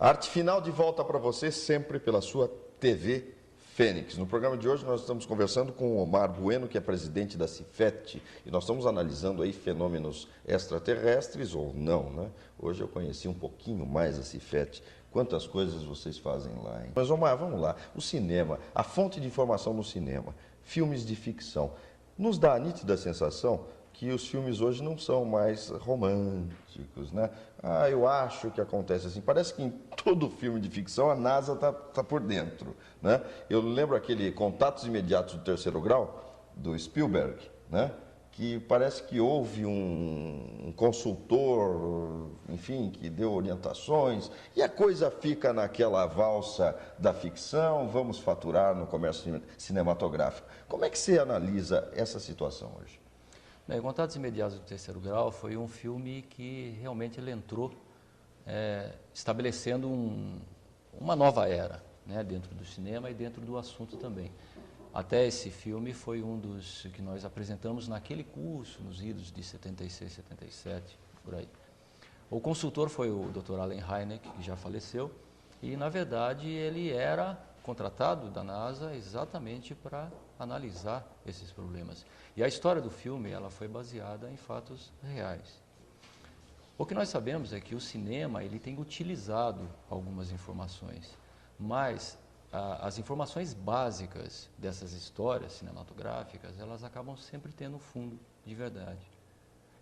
Arte Final de volta para você, sempre pela sua TV Fênix. No programa de hoje nós estamos conversando com o Omar Bueno, que é presidente da Cifet, e nós estamos analisando aí fenômenos extraterrestres ou não, né? Hoje eu conheci um pouquinho mais a Cifet. Quantas coisas vocês fazem lá, hein? Mas Omar, vamos lá. O cinema, a fonte de informação no cinema, filmes de ficção, nos dá a nítida sensação que os filmes hoje não são mais românticos, né? Eu acho que acontece assim. Parece que em todo filme de ficção a NASA tá por dentro, né? Eu lembro aquele Contatos Imediatos do Terceiro Grau, do Spielberg, né? Que parece que houve um consultor, enfim, que deu orientações, e a coisa fica naquela valsa da ficção, vamos faturar no comércio cinematográfico. Como é que você analisa essa situação hoje? Bem, Contatos Imediatos do Terceiro Grau foi um filme que realmente ele entrou estabelecendo uma nova era, né, dentro do cinema e dentro do assunto também. Até esse filme foi um dos que nós apresentamos naquele curso, nos idos de 76, 77, por aí. O consultor foi o Dr. Allen Hynek, que já faleceu, e na verdade ele era contratado da NASA exatamente para analisar esses problemas. E a história do filme ela foi baseada em fatos reais. O que nós sabemos é que o cinema ele tem utilizado algumas informações, mas as informações básicas dessas histórias cinematográficas, elas acabam sempre tendo fundo de verdade.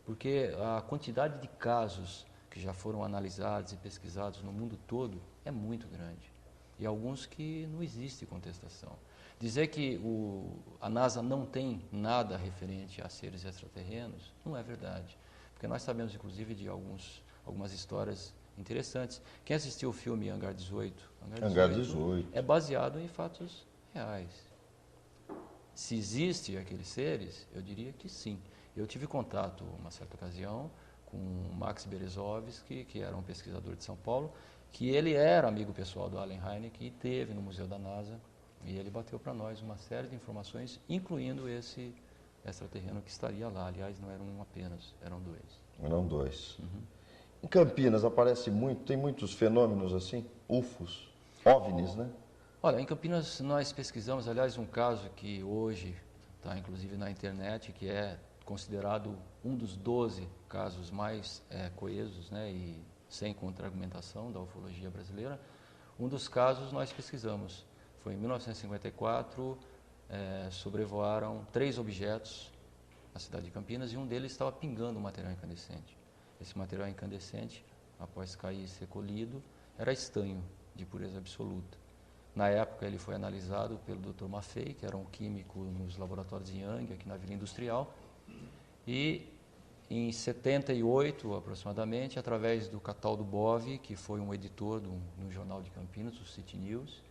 Porque a quantidade de casos que já foram analisados e pesquisados no mundo todo é muito grande. E alguns que não existe contestação. Dizer que a NASA não tem nada referente a seres extraterrenos não é verdade. Porque nós sabemos, inclusive, de algumas histórias interessantes. Quem assistiu o filme Hangar 18? Hangar 18 é baseado em fatos reais. Se existe aqueles seres, eu diria que sim. Eu tive contato, uma certa ocasião, com o Max Berezovsky, que era um pesquisador de São Paulo, que ele era amigo pessoal do Allen Hynek e esteve no Museu da NASA, e ele bateu para nós uma série de informações, incluindo esse extraterreno que estaria lá. Aliás, não eram um apenas, eram dois. Eram dois. Uhum. Em Campinas aparece muito, tem muitos fenômenos assim, UFOs, OVNIs, né? Olha, em Campinas nós pesquisamos, aliás, um caso que hoje está inclusive na internet, que é considerado um dos 12 casos mais coesos, né, e sem contra-argumentação da ufologia brasileira. Um dos casos nós pesquisamos. Foi em 1954, sobrevoaram 3 objetos na cidade de Campinas e um deles estava pingando material incandescente. Esse material incandescente, após cair e ser colhido, era estanho de pureza absoluta. Na época ele foi analisado pelo Dr. Maffei, que era um químico nos laboratórios de Yang, aqui na Vila Industrial, e em 78, aproximadamente, através do Cataldo Bove, que foi um editor no jornal de Campinas, o City News,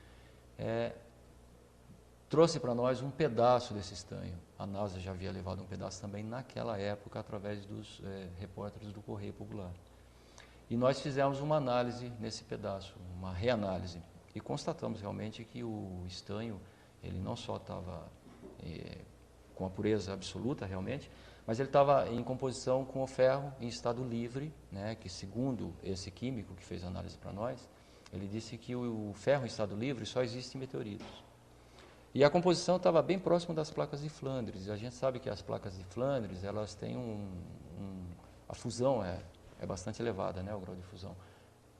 trouxe para nós um pedaço desse estanho. A NASA já havia levado um pedaço também naquela época, através dos repórteres do Correio Popular. E nós fizemos uma análise nesse pedaço, uma reanálise, e constatamos realmente que o estanho, ele não só estava com a pureza absoluta realmente, mas ele estava em composição com o ferro em estado livre, né, que segundo esse químico que fez a análise para nós, ele disse que o ferro em estado livre só existe em meteoritos. E a composição estava bem próximo das placas de Flandres, e a gente sabe que as placas de Flandres, elas têm a fusão é bastante elevada, né, o grau de fusão.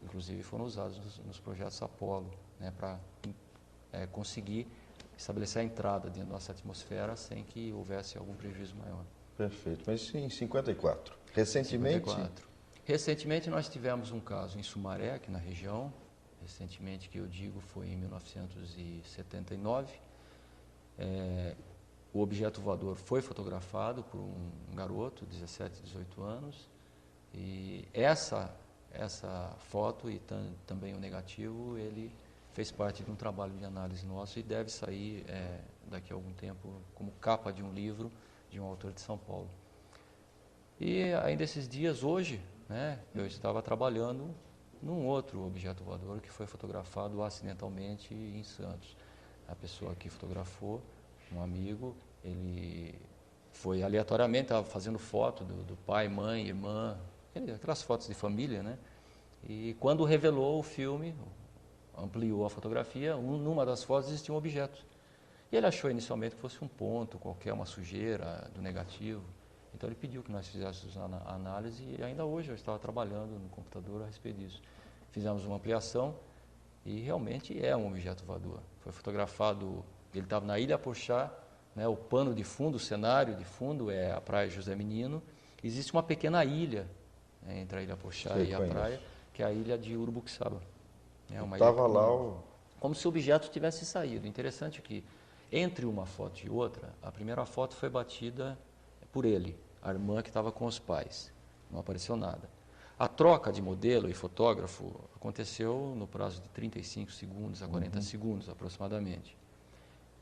Inclusive foram usados nos projetos Apollo, né, para conseguir estabelecer a entrada dentro da nossa atmosfera sem que houvesse algum prejuízo maior. Perfeito. Mas em 54, recentemente... 54. Recentemente nós tivemos um caso em Sumaré, aqui na região, recentemente que eu digo foi em 1979. O objeto voador foi fotografado por um garoto, 17, 18 anos, e essa foto e também o negativo, ele fez parte de um trabalho de análise nosso e deve sair daqui a algum tempo como capa de um livro de um autor de São Paulo. E ainda esses dias, hoje, né, eu estava trabalhando num outro objeto voador que foi fotografado acidentalmente em Santos. A pessoa que fotografou, um amigo, ele foi aleatoriamente, estava fazendo foto do pai, mãe, irmã, aquelas fotos de família, né? E quando revelou o filme, ampliou a fotografia, numa das fotos existia um objeto. E ele achou inicialmente que fosse um ponto qualquer, uma sujeira do negativo. Então ele pediu que nós fizéssemos a análise e ainda hoje eu estava trabalhando no computador a respeito disso. Fizemos uma ampliação e realmente é um objeto voador. Foi fotografado, ele estava na Ilha Pochá, né, o pano de fundo, o cenário de fundo é a Praia José Menino. Existe uma pequena ilha, né, entre a Ilha Pochá e a praia, que é a ilha de Urubuxaba. Estava lá o... Como se o objeto tivesse saído. Interessante que, entre uma foto e outra, a primeira foto foi batida por ele, a irmã que estava com os pais. Não apareceu nada. A troca de modelo e fotógrafo aconteceu no prazo de 35 segundos a 40 segundos, aproximadamente.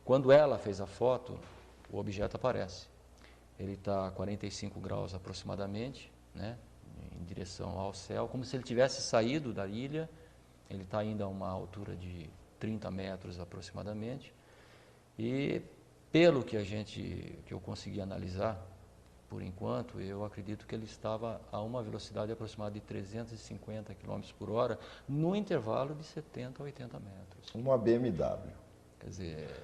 Quando ela fez a foto, o objeto aparece. Ele está a 45 graus aproximadamente, né, em direção ao céu, como se ele tivesse saído da ilha. Ele está ainda a uma altura de 30 metros aproximadamente. E pelo que eu consegui analisar, por enquanto, eu acredito que ele estava a uma velocidade aproximada de 350 km por hora, no intervalo de 70 a 80 metros. Uma BMW. Quer dizer,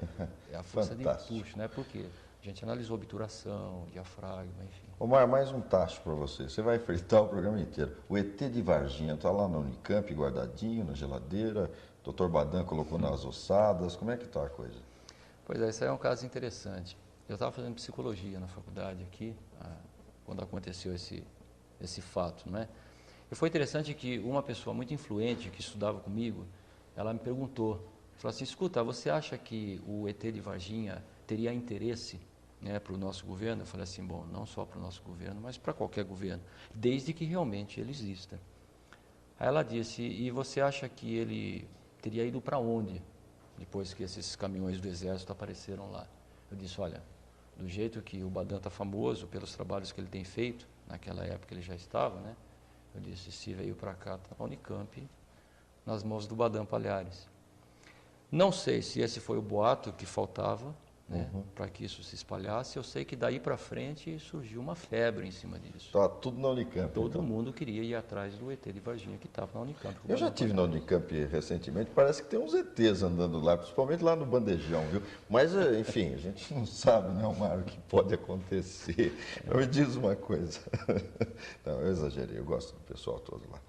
é a força de empuxo, né? Porque a gente analisou obturação, diafragma, enfim. Omar, mais um tacho para você. Você vai fritar o programa inteiro. O ET de Varginha está lá na Unicamp, guardadinho, na geladeira. O Dr. Badan colocou nas ossadas. Como é que está a coisa? Pois é, esse aí é um caso interessante. Eu estava fazendo psicologia na faculdade aqui, quando aconteceu esse fato, não é? E foi interessante que uma pessoa muito influente que estudava comigo, ela me perguntou, falou assim, escuta, você acha que o ET de Varginha teria interesse, né, para o nosso governo? Eu falei assim, bom, não só para o nosso governo, mas para qualquer governo, desde que realmente ele exista. Aí ela disse, e você acha que ele teria ido para onde, depois que esses caminhões do Exército apareceram lá? Eu disse, olha, do jeito que o Badan está famoso pelos trabalhos que ele tem feito, naquela época ele já estava, né? Eu disse, se veio para cá, está na Unicamp, nas mãos do Badan Palhares. Não sei se esse foi o boato que faltava, né, para que isso se espalhasse. Eu sei que daí para frente surgiu uma febre em cima disso. Estava tudo na Unicamp. Todo mundo queria ir atrás do ET de Varginha que estava na Unicamp. Eu já estive na Unicamp recentemente, parece que tem uns ETs andando lá, principalmente lá no Bandejão, viu? Mas, enfim, a gente não sabe, né, Omar, o que pode acontecer. Me diz uma coisa. Não, eu exagerei, eu gosto do pessoal todo lá.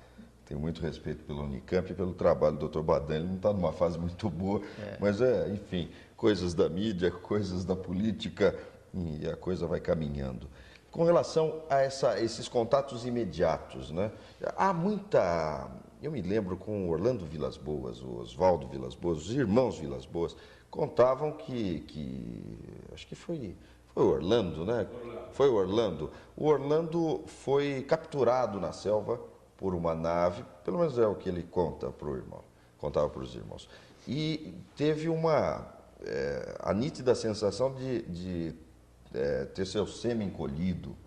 Tenho muito respeito pela Unicamp e pelo trabalho do Dr. Badan. Ele não está numa fase muito boa, mas, enfim, coisas da mídia, coisas da política, e a coisa vai caminhando. Com relação a esses contatos imediatos, né? Há muita... Eu me lembro com o Orlando Vilas Boas, o Oswaldo Vilas Boas, os irmãos Vilas Boas, contavam que acho que foi o Orlando, né? Foi o Orlando. O Orlando foi capturado na selva por uma nave, pelo menos é o que ele conta para o irmão, contava para os irmãos. E teve a nítida sensação de ter seu sêmen colhido,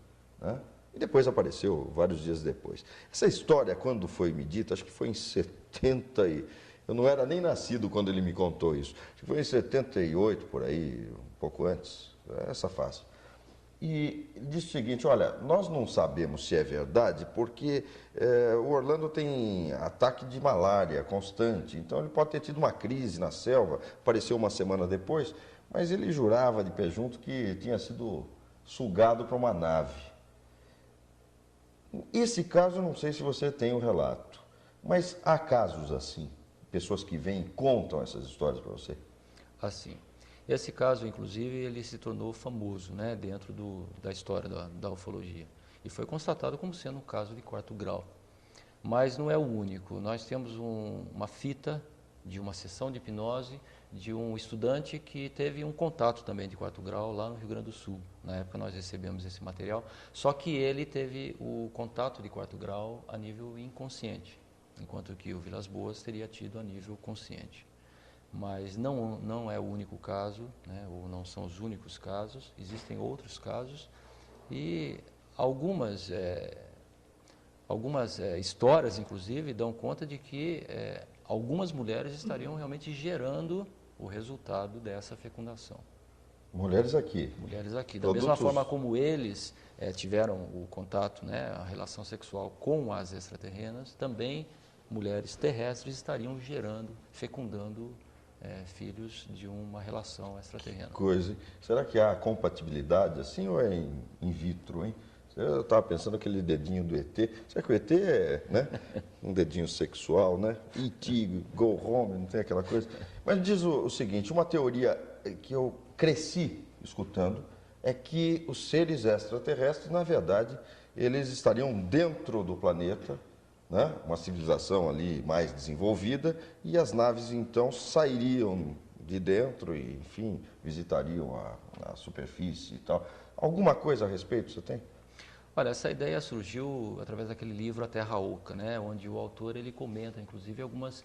né? E depois apareceu, vários dias depois. Essa história, quando foi me dita, acho que foi em 70 e... Eu não era nem nascido quando ele me contou isso. Acho que foi em 78, por aí, um pouco antes, essa fase. E disse o seguinte, olha, nós não sabemos se é verdade porque o Orlando tem ataque de malária constante, então ele pode ter tido uma crise na selva, apareceu uma semana depois, mas ele jurava de pé junto que tinha sido sugado para uma nave. Esse caso, eu não sei se você tem o relato, mas há casos assim, pessoas que vêm e contam essas histórias para você? Assim. Esse caso, inclusive, ele se tornou famoso, né, dentro da história da ufologia. E foi constatado como sendo um caso de 4º grau. Mas não é o único. Nós temos uma fita de uma sessão de hipnose de um estudante que teve um contato também de 4º grau lá no Rio Grande do Sul. Na época nós recebemos esse material, só que ele teve o contato de 4º grau a nível inconsciente, enquanto que o Vilas Boas teria tido a nível consciente. Mas não é o único caso, né, ou não são os únicos casos, existem outros casos e algumas histórias, inclusive, dão conta de que algumas mulheres estariam realmente gerando o resultado dessa fecundação. Mulheres aqui? Mulheres aqui. Da mesma forma como eles tiveram o contato, né, a relação sexual com as extraterrenas, também mulheres terrestres estariam gerando, fecundando filhos de uma relação extraterrena. Coisa, hein? Será que há compatibilidade assim ou é in vitro, hein? Eu estava pensando aquele dedinho do ET. Será que o ET é, né, um dedinho sexual, né? E.T., go home, não tem aquela coisa? Mas diz o seguinte, uma teoria que eu cresci escutando é que os seres extraterrestres, na verdade, eles estariam dentro do planeta, né? Uma civilização ali mais desenvolvida, e as naves então sairiam de dentro e, enfim, visitariam a superfície e tal. Alguma coisa a respeito você tem? Olha, essa ideia surgiu através daquele livro A Terra Oca, né, onde o autor ele comenta, inclusive, algumas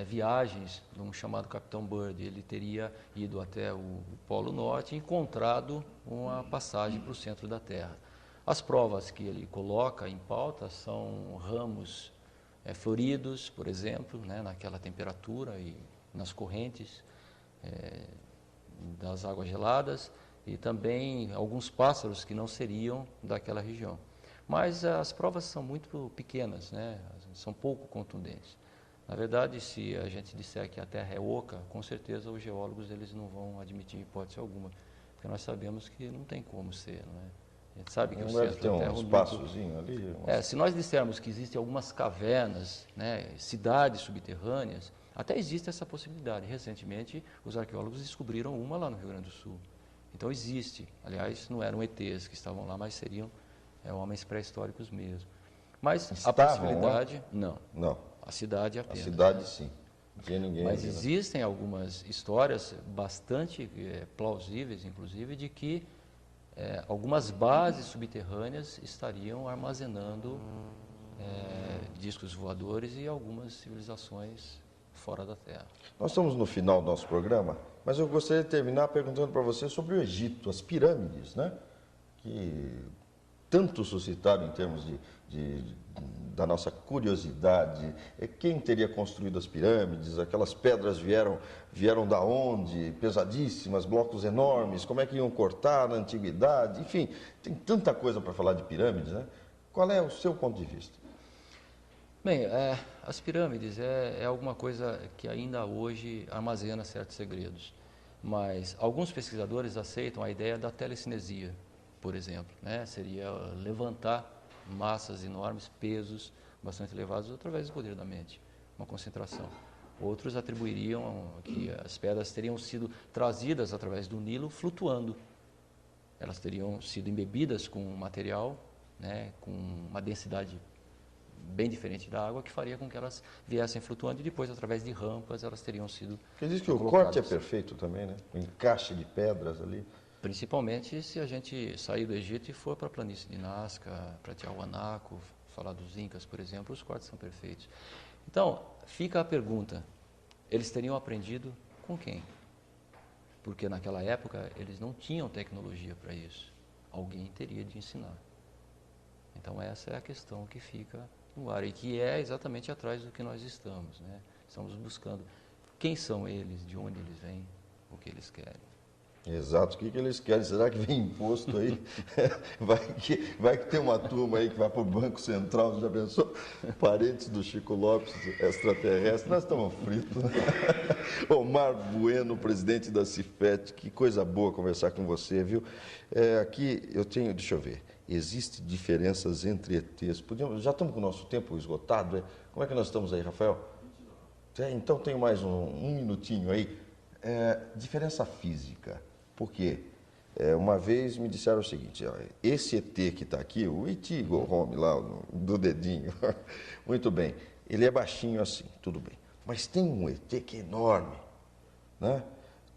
viagens de um chamado Capitão Bird. Ele teria ido até o Polo Norte e encontrado uma passagem para o centro da Terra. As provas que ele coloca em pauta são ramos floridos, por exemplo, né, naquela temperatura e nas correntes das águas geladas, e também alguns pássaros que não seriam daquela região. Mas as provas são muito pequenas, né? São pouco contundentes. Na verdade, se a gente disser que a Terra é oca, com certeza os geólogos eles não vão admitir hipótese alguma, porque nós sabemos que não tem como ser, não é? A gente sabe que o centro da Terra é um espaçozinho ali? se nós dissermos que existem algumas cavernas, né, cidades subterrâneas, até existe essa possibilidade. Recentemente, os arqueólogos descobriram uma lá no Rio Grande do Sul. Então existe, aliás, não eram ETs que estavam lá, mas seriam homens pré-históricos mesmo. Mas Estavam, a possibilidade, não. Não. A cidade apenas. A cidade sim. Não tinha ninguém. Mas ali, né? existem algumas histórias bastante plausíveis, inclusive, de que algumas bases subterrâneas estariam armazenando discos voadores e algumas civilizações fora da Terra. Nós estamos no final do nosso programa, mas eu gostaria de terminar perguntando para você sobre o Egito, as pirâmides, né? Que tanto suscitaram em termos da nossa curiosidade. Quem teria construído as pirâmides? Aquelas pedras vieram da onde? Pesadíssimas, blocos enormes, como é que iam cortar na antiguidade? Enfim, tem tanta coisa para falar de pirâmides, né? Qual é o seu ponto de vista? Bem, as pirâmides é alguma coisa que ainda hoje armazena certos segredos, mas alguns pesquisadores aceitam a ideia da telecinesia, por exemplo, né? Seria levantar massas enormes, pesos bastante elevados através do poder da mente, uma concentração. Outros atribuiriam que as pedras teriam sido trazidas através do Nilo flutuando. Elas teriam sido embebidas com um material, né, com uma densidade bem diferente da água, que faria com que elas viessem flutuando e depois, através de rampas, elas teriam sido Porque diz que o corte é perfeito também, né? O encaixe de pedras ali. Principalmente se a gente sair do Egito e for para a planície de Nazca, para Tiahuanaco, falar dos Incas, por exemplo, os cortes são perfeitos. Então, fica a pergunta, eles teriam aprendido com quem? Porque naquela época eles não tinham tecnologia para isso. Alguém teria de ensinar. Então essa é a questão que fica no ar e que é exatamente atrás do que nós estamos, né? Estamos buscando quem são eles, de onde eles vêm, o que eles querem. Exato, o que eles querem? Será que vem imposto aí? Vai que tem uma turma aí que vai para o Banco Central, já pensou? Parentes do Chico Lopes, extraterrestre, nós estamos fritos. Né? Omar Bueno, presidente da Cifet, que coisa boa conversar com você, viu? Aqui eu tenho, deixa eu ver, existem diferenças entre ETs. Já estamos com o nosso tempo esgotado, Como é que nós estamos aí, Rafael? Então tenho mais um minutinho aí. Diferença física. Por quê? Uma vez me disseram o seguinte, esse ET que está aqui, o E.T. Go Home lá, do dedinho, muito bem, ele é baixinho assim, tudo bem. Mas tem um ET que é enorme, né?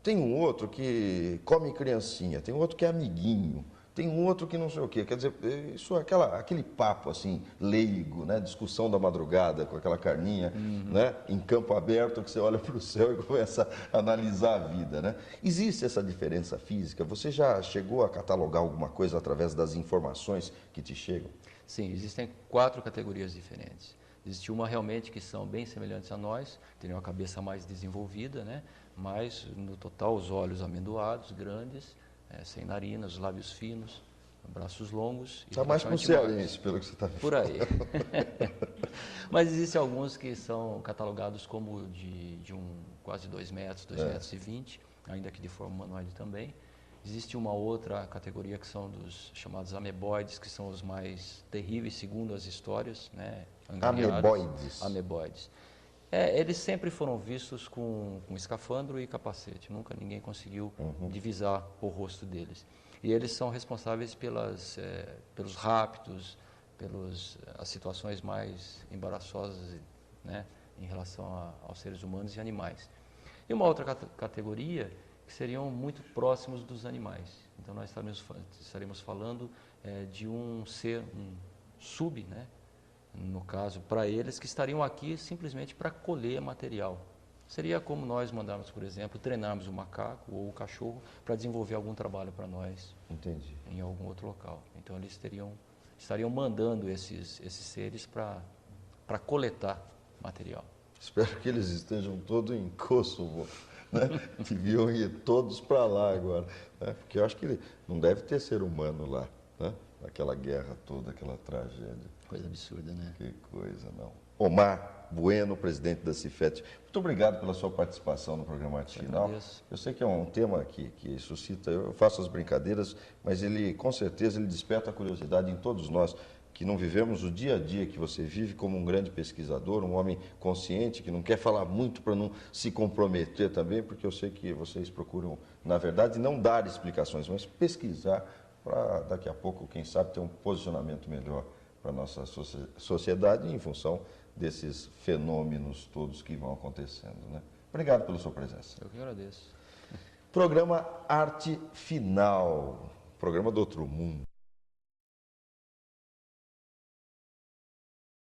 Tem um outro que come criancinha, tem um outro que é amiguinho, tem um outro que não sei o quê. Quer dizer, isso é aquele papo assim, leigo, né? Discussão da madrugada com aquela carninha, né? Em campo aberto, que você olha para o céu e começa a analisar a vida, né? Existe essa diferença física? Você já chegou a catalogar alguma coisa através das informações que te chegam? Sim, existem 4 categorias diferentes. Existe uma realmente que são bem semelhantes a nós, teriam a cabeça mais desenvolvida, né? Mas no total os olhos amendoados, grandes, sem narinas, os lábios finos, braços longos. Está mais para o cearense, pelo que você está vendo. Por aí. Mas existem alguns que são catalogados como de quase 2 metros, 2,20 metros, ainda que de forma humanoide também. Existe uma outra categoria que são dos chamados ameboides, que são os mais terríveis segundo as histórias, né? Ameboides. Ameboides. Eles sempre foram vistos com escafandro e capacete. Nunca ninguém conseguiu divisar o rosto deles. E eles são responsáveis pelos raptos, as situações mais embaraçosas, né, em relação aos seres humanos e animais. E uma outra categoria que seriam muito próximos dos animais. Então nós estaremos falando de um ser, um sub, né, no caso, para eles que estariam aqui simplesmente para colher material. Seria como nós mandarmos, por exemplo, treinarmos o macaco ou o cachorro para desenvolver algum trabalho para nós. Entendi. Em algum outro local. Então eles estariam mandando esses seres para coletar material. Espero que eles estejam todos em Kosovo, né? Deviam ir todos para lá agora, né? Porque eu acho que não deve ter ser humano lá, né? Aquela guerra toda, aquela tragédia. Coisa absurda, né? Que coisa, não. Omar Bueno, presidente da Cifet, muito obrigado pela sua participação no programa Arte Final. Eu sei que é um tema que suscita, eu faço as brincadeiras, mas ele, com certeza, ele desperta a curiosidade em todos nós que não vivemos o dia a dia que você vive como um grande pesquisador, um homem consciente, que não quer falar muito para não se comprometer também, porque eu sei que vocês procuram, na verdade, não dar explicações, mas pesquisar para daqui a pouco, quem sabe, ter um posicionamento melhor para a nossa sociedade em função desses fenômenos todos que vão acontecendo, né? Obrigado pela sua presença. Eu que agradeço. Programa Arte Final, programa do Outro Mundo.